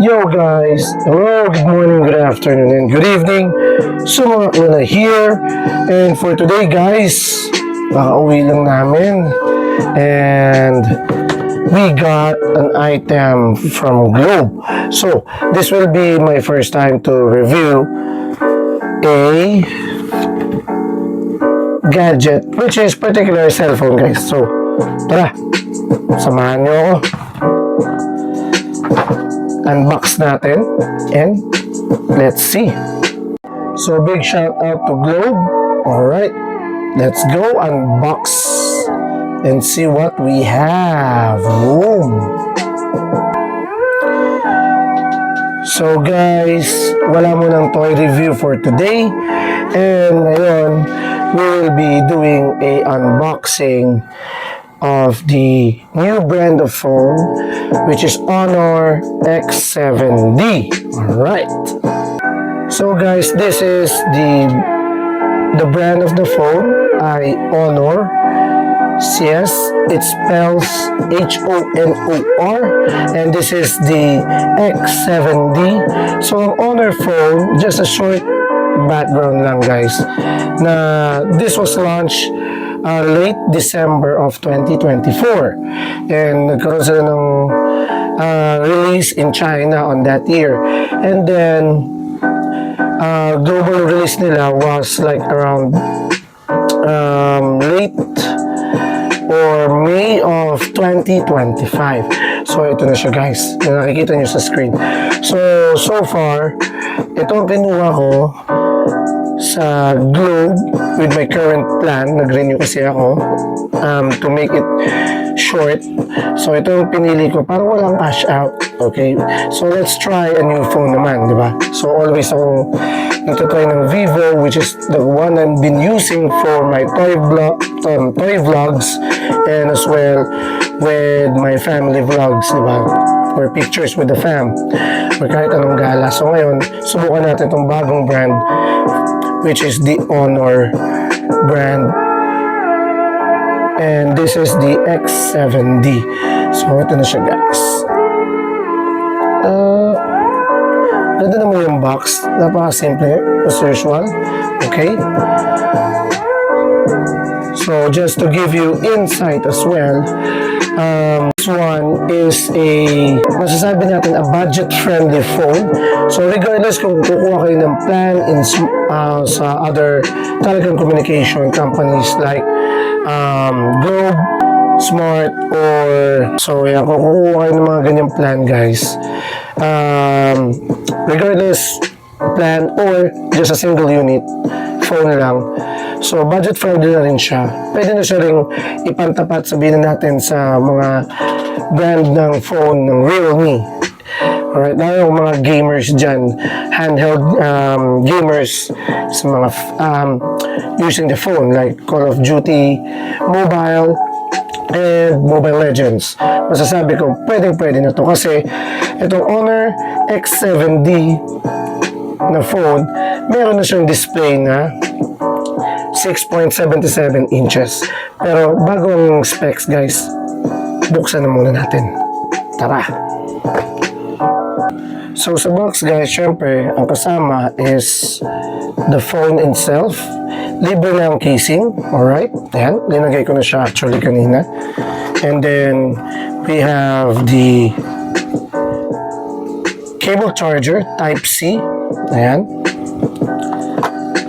Yo guys, hello, good morning, good afternoon, and good evening. Sumunod na here. And for today guys, kakauwi lang namin. And we got an item from Globe. So, this will be my first time to review a gadget, which is particular cellphone guys. So, tara, samahan nyo ako. Unbox natin and let's see. So big shout out to Globe. Alright, let's go unbox and see what we have. Boom. So guys, wala mo ng toy review for today, and ngayon we will be doing a unboxing of the new brand of phone, which is Honor X7D. Alright. So guys, this is the brand of the phone, Honor. Yes, it spells Honor, and this is the X7D. So ang Honor phone, just a short background lang guys, na this was launched late December of 2024, and nagkaroon sila ng release in China on that year, and then global release nila was like around late or May of 2025. So ito na siya guys, na nakikita nyo sa screen. So far ito ang kinuha ko sa Globe with my current plan. Nag-renew kasi ako to make it short. So ito yung pinili ko, parang walang cash out. Okay, so let's try a new phone naman, di ba? So always ako nagtatry ng Vivo, which is the one I've been using for my toy vlogs, and as well with my family vlogs, di ba? Or pictures with the fam, or kahit anong gala. So ngayon, subukan natin itong bagong brand, which is the Honor brand, and this is the X7D. So ito na siya guys. Ganda naman yung box, napaka-simple as usual. Okay, so just to give you insight as well, this one is masasabi natin a budget-friendly phone. So regardless kung kukuha kayo ng plan sa other telecom communication companies like Globe, Smart, or so yan, kung kukuha kayo ng mga ganyang plan guys, regardless plan or just a single unit phone lang, so budget friendly na rin siya. Pwede na siya ring ipantapat, sabihin natin, sa mga brand ng phone ng Realme. Alright, na yung mga gamers dyan, handheld gamers sa mga using the phone like Call of Duty Mobile and Mobile Legends. Masasabi ko, pwede na to kasi itong Honor X7D na phone, meron na siyang display na 6.77 inches. Pero bago ang specs guys, buksan na muna natin. Tara! So sa box guys, syempre, ang kasama is the phone itself. Libre na ang casing. Alright, ayan, linagay ko na siya actually kanina. And then we have the cable charger Type-C. Ayan.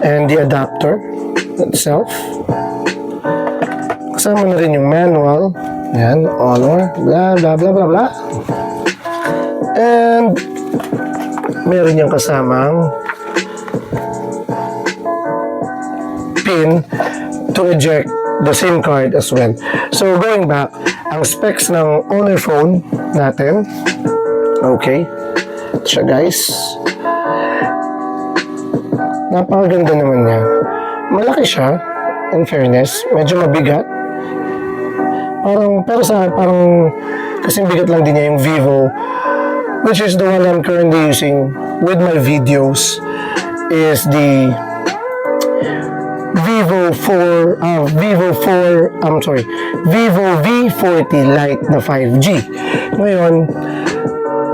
And the adapter itself. Kasama na rin yung manual. Ayan, Honor, blah blah blah blah blah. And meron yung kasamang pin to eject the SIM card as well. So going back, ang specs ng Honor phone natin, okay, ito siya guys. Napakaganda naman niya. Malaki siya, in fairness, medyo mabigat. Pero sa akin, parang kasing bigat lang din niya yung Vivo, which is the one I'm currently using with my videos, is the Vivo V40 Lite na 5G. Ngayon,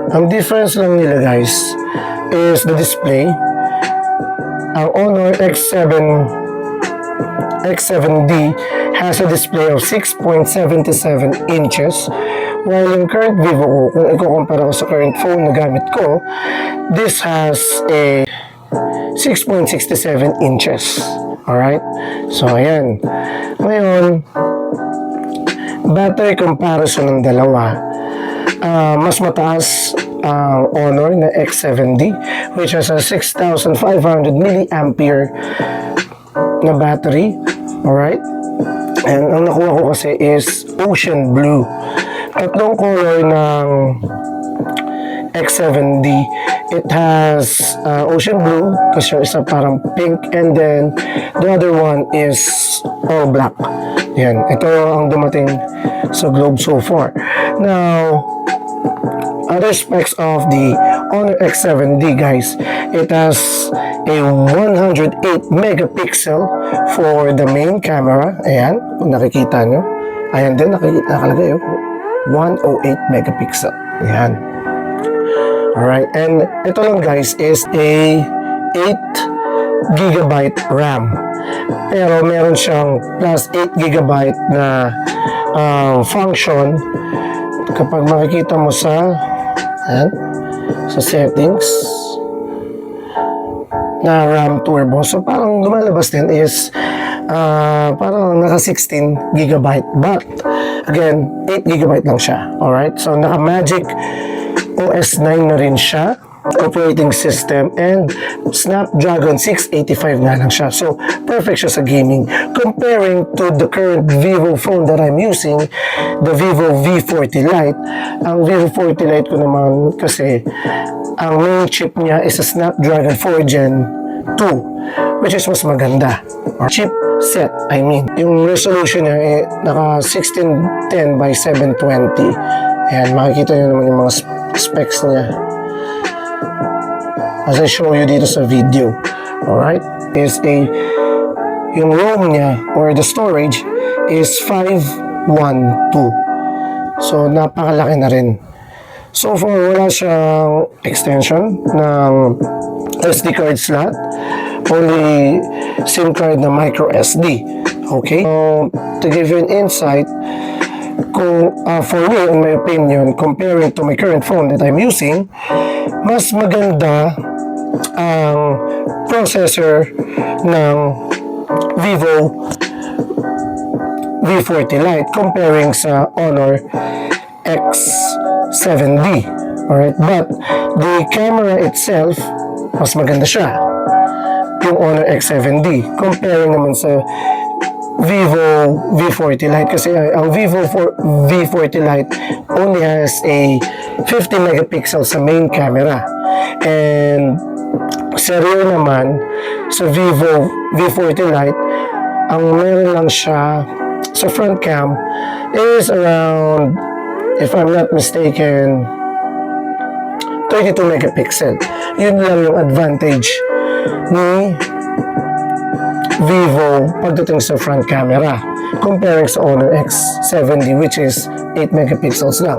Ang difference lang nila guys is the display. Ang Honor X7D has a display of 6.77 inches, while yung current Vivo ko, kung ikukumpara ko sa current phone na gamit ko, this has a 6.67 inches. Alright? So, ayan. Ngayon, battery comparison ng dalawa, mas mataas ang Honor na X7D, which has a 6,500 milliampere na battery. Alright? And ang nakuha ko kasi is Ocean Blue. Tatlong color ng X7D. It has Ocean Blue, kasi yung isa parang pink, and then the other one is all black. Yan. Ito ang dumating sa Globe so far. Now, other specs of the Honor X7D guys, it has a 108 megapixel for the main camera. Ayan, kung nakikita nyo. Ayan din, nakalagay 108 megapixel. Ayan. Alright, and ito lang guys is a 8 gigabyte RAM. Pero meron siyang plus 8 gigabyte na function. Kapag makikita mo sa settings na RAM Turbo, so parang lumalabas din is parang naka 16 gigabyte, but again 8 gigabyte lang siya. Alright, so naka Magic OS 9 na rin siya, operating system, and Snapdragon 685 nga lang siya. So, perfect siya sa gaming. Comparing to the current Vivo phone that I'm using, the Vivo V40 Lite. Ang Vivo 40 Lite ko naman kasi, ang main chip niya is a Snapdragon 4 Gen 2, which is mas maganda. Chipset, I mean. Yung resolution niya, naka 1610 by 720. Ayan, makikita nyo naman yung mga specs niya as I show you dito sa video. Alright, yung ROM niya or the storage is 512, so napakalaki na rin. So far wala siyang extension ng SD card slot, only SIM card na micro SD. Okay, so to give you an insight, kung for me, in my opinion, comparing to my current phone that I'm using, mas maganda ang processor ng Vivo V40 Lite comparing sa Honor X7D. Alright, but the camera itself, mas maganda siya, yung Honor X7D, comparing naman sa Vivo V40 Lite, kasi ang Vivo V40 Lite only has a 50 megapixel sa main camera, and sa rear naman sa Vivo V40 Lite, ang meron lang siya sa front cam is around, if I'm not mistaken, 32 megapixel. Yun lang yung advantage ni Vivo pagdating sa front camera comparing sa Honor X7D, which is 8 megapixels lang.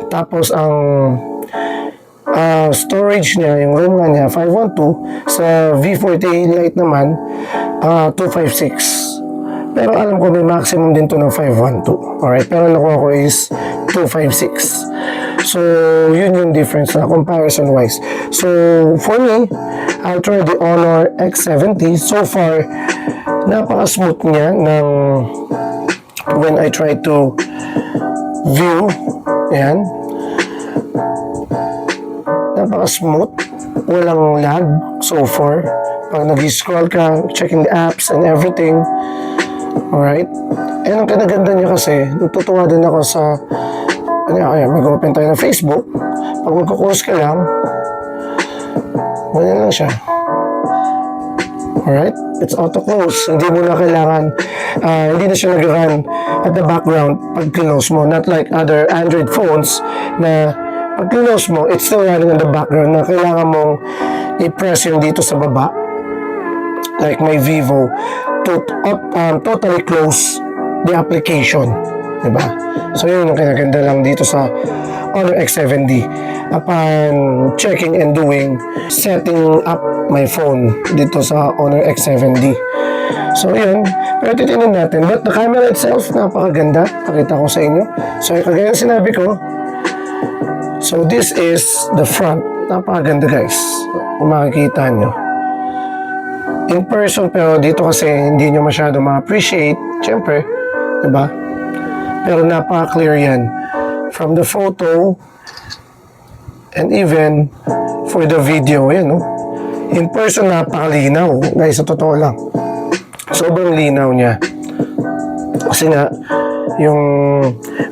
Tapos ang storage niya, yung ROM nga niya 512, sa V40 Lite naman 256. Pero alam ko may maximum din to ng 512. Alright, pero nakuha ko is 256. So, yun yung difference na comparison wise. So, for me, I'll try the Honor X70. So far, napaka-smooth niya ng when I try to view. Ayan. Napaka-smooth. Walang lag so far. Pag nag-scroll ka, checking the apps and everything. Alright. And ang kinaganda niya kasi, natutuwa din ako sa kaya mag-open tayo ng Facebook. Pag magkukurse ka lang, ganyan lang siya. Alright? It's auto-close. Hindi mo na kailangan, hindi na siya nag-run at the background pag close mo. Not like other Android phones na pag close mo, it's still running in the background na kailangan mong i-press yung dito sa baba. Like my Vivo, to totally close the application. diba? So yun yung kinaganda lang dito sa Honor X7D. Upon checking and doing setting up my phone dito sa Honor X7D. So yun, pero titignan natin. But the camera itself, napakaganda. Pakita ko sa inyo. So kagaya ng sinabi ko, so this is the front. Napakaganda guys. Kung makikita nyo. In person, pero dito kasi hindi nyo masyado ma-appreciate. Siyempre, diba? Pero napaka-clear yan. From the photo, and even for the video, yan, no? In person, napakalinaw. Guys, sa totoo lang. Sobrang linaw niya. Kasi nga, yung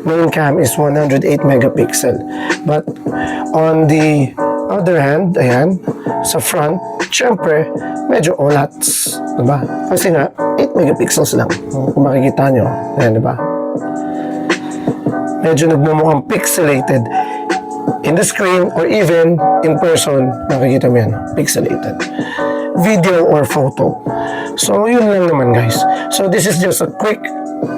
main cam is 108 megapixel. But on the other hand, ayan, sa front, syempre, medyo olats. Diba? Kasi nga, 8 megapixels lang. Kung makikita nyo. Ayan, diba? Medyo nagmumukhang pixelated in the screen or even in person. Makikita mo yan, pixelated. Video or photo. So, yun lang naman guys. So, this is just a quick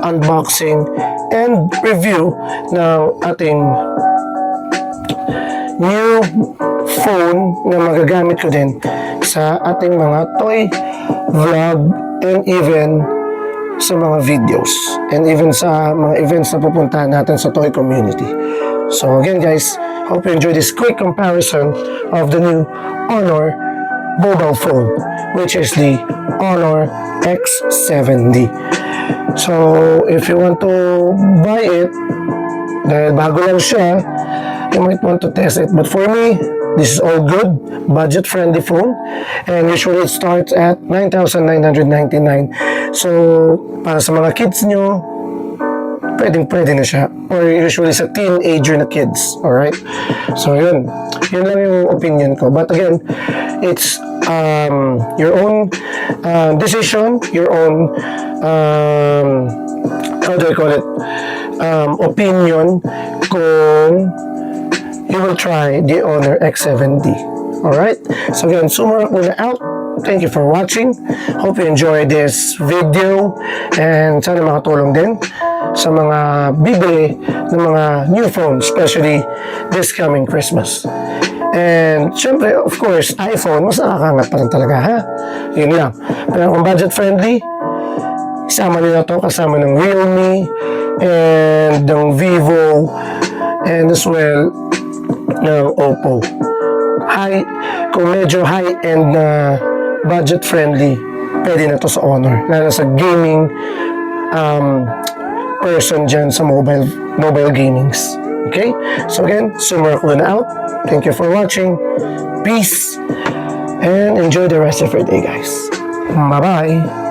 unboxing and review ng ating new phone na magagamit ko din sa ating mga toy vlog and even sa mga videos and even sa mga events na pupuntahan natin sa toy community. So again guys, hope you enjoy this quick comparison of the new Honor mobile phone, which is the Honor X7D. So if you want to buy it, dahil bago lang siya, you might want to test it. But for me, this is all good, budget-friendly phone, and usually it starts at 9,999. So, para sa mga kids nyo, pwede na siya. Or usually sa teenager na kids, alright? So, yun lang yung opinion ko. But again, it's your own decision, your own, how do I call it, opinion kung you will try the Honor X7D. Alright? So again, Sumarak muna out. Thank you for watching. Hope you enjoyed this video and sana makatulong din sa mga bibili ng mga new phones, especially this coming Christmas. And syempre, of course, iPhone, mas nakakangat pa rin talaga, ha? Yun lang. Pero kung budget friendly, isama nila to kasama ng Realme and ng Vivo and as well ng Oppo. Kung medyo high-end na budget friendly, pwede na to sa Honor. Lalo sa gaming person dyan sa mobile gamings. Okay? So again, Sumarak na out. Thank you for watching. Peace and enjoy the rest of your day, guys. Bye-bye.